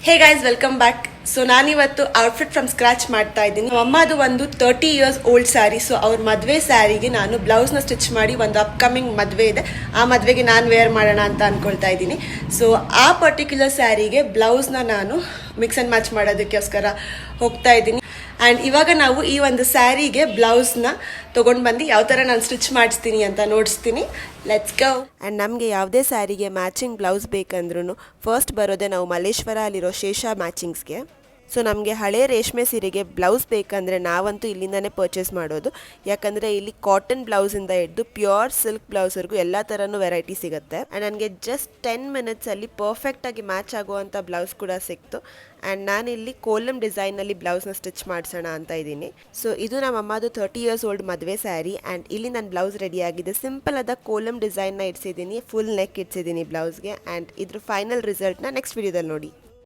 ಹೇ guys, welcome back. So ನಾನಿವತ್ತು outfit from scratch ಮಾಡ್ತಾ ಇದ್ದೀನಿ. ಅಮ್ಮದು ಒಂದು 30 ಇಯರ್ಸ್ ಓಲ್ಡ್ ಸ್ಯಾರಿ. ಸೊ ಅವ್ರ ಮದುವೆ ಸ್ಯಾರಿಗೆ ನಾನು ಬ್ಲೌಸ್ನ ಸ್ಟಿಚ್ ಮಾಡಿ, ಒಂದು ಅಪ್ಕಮಿಂಗ್ ಮದುವೆ ಇದೆ, ಆ ಮದುವೆಗೆ ನಾನು ವೇರ್ ಮಾಡೋಣ ಅಂತ ಅಂದ್ಕೊಳ್ತಾ ಇದ್ದೀನಿ. ಸೊ ಆ ಪರ್ಟಿಕ್ಯುಲರ್ ಸ್ಯಾರಿಗೆ ಬ್ಲೌಸ್ನ ನಾನು ಮಿಕ್ಸ್ ಆ್ಯಂಡ್ ಮ್ಯಾಚ್ ಮಾಡೋದಕ್ಕೋಸ್ಕರ ಹೋಗ್ತಾ ಇದ್ದೀನಿ. ಆ್ಯಂಡ್ ಇವಾಗ ನಾವು ಈ ಒಂದು ಸ್ಯಾರಿಗೆ ಬ್ಲೌಸ್ನ ತೊಗೊಂಡು ಬಂದು ಯಾವ ಥರ ನಾನು ಸ್ಟಿಚ್ ಮಾಡಿಸ್ತೀನಿ ಅಂತ ನೋಡಿಸ್ತೀನಿ. Let's go. ಆ್ಯಂಡ್ ನಮಗೆ ಯಾವುದೇ ಸ್ಯಾರಿಗೆ ಮ್ಯಾಚಿಂಗ್ ಬ್ಲೌಸ್ ಬೇಕಂದ್ರೂ ಫಸ್ಟ್ ಬರೋದೇ ನಾವು ಮಲ್ಲೇಶ್ವರ ಅಲ್ಲಿರೋ ಶೇಷ ಮ್ಯಾಚಿಂಗ್ಸ್ಗೆ. ಸೊ ನಮಗೆ ಹಳೆ ರೇಷ್ಮೆ ಸೀರೆಗೆ ಬ್ಲೌಸ್ ಬೇಕಂದರೆ ನಾವಂತೂ ಇಲ್ಲಿಂದನೇ ಪರ್ಚೇಸ್ ಮಾಡೋದು. ಯಾಕಂದರೆ ಇಲ್ಲಿ ಕಾಟನ್ ಬ್ಲೌಸಿಂದ ಹಿಡಿದು ಪ್ಯೂರ್ ಸಿಲ್ಕ್ ಬ್ಲೌಸ್ವರೆಗೂ ಎಲ್ಲ ಥರನೂ ವೆರೈಟಿ ಸಿಗುತ್ತೆ. ಆ್ಯಂಡ್ ನನಗೆ ಜಸ್ಟ್ 10 ಮಿನಿಟ್ಸಲ್ಲಿ ಪರ್ಫೆಕ್ಟಾಗಿ ಮ್ಯಾಚ್ ಆಗುವಂಥ ಬ್ಲೌಸ್ ಕೂಡ ಸಿಕ್ತು. ಆ್ಯಂಡ್ ನಾನಿಲ್ಲಿ ಕೋಲಮ್ ಡಿಸೈನಲ್ಲಿ ಬ್ಲೌಸ್ನ ಸ್ಟಿಚ್ ಮಾಡಿಸೋಣ ಅಂತ ಇದ್ದೀನಿ. ಸೊ ಇದು ನಮ್ಮ ಅಮ್ಮದು 30 ಇಯರ್ಸ್ ಓಲ್ಡ್ ಮದುವೆ ಸ್ಯಾರಿ. ಆ್ಯಂಡ್ ಇಲ್ಲಿ ನನ್ನ ಬ್ಲೌಸ್ ರೆಡಿ ಆಗಿದೆ. ಸಿಂಪಲ್ ಆದ ಕೋಲಮ್ ಡಿಸೈನ್ನ ಇಡ್ಸಿದ್ದೀನಿ, ಫುಲ್ ನೆಕ್ ಇಡ್ಸಿದ್ದೀನಿ ಬ್ಲೌಸ್ಗೆ. ಆ್ಯಂಡ್ ಇದ್ರ ಫೈನಲ್ ರಿಸಲ್ಟ್ನ ನೆಕ್ಸ್ಟ್ ವಿಡಿಯೋದಲ್ಲಿ ನೋಡಿ.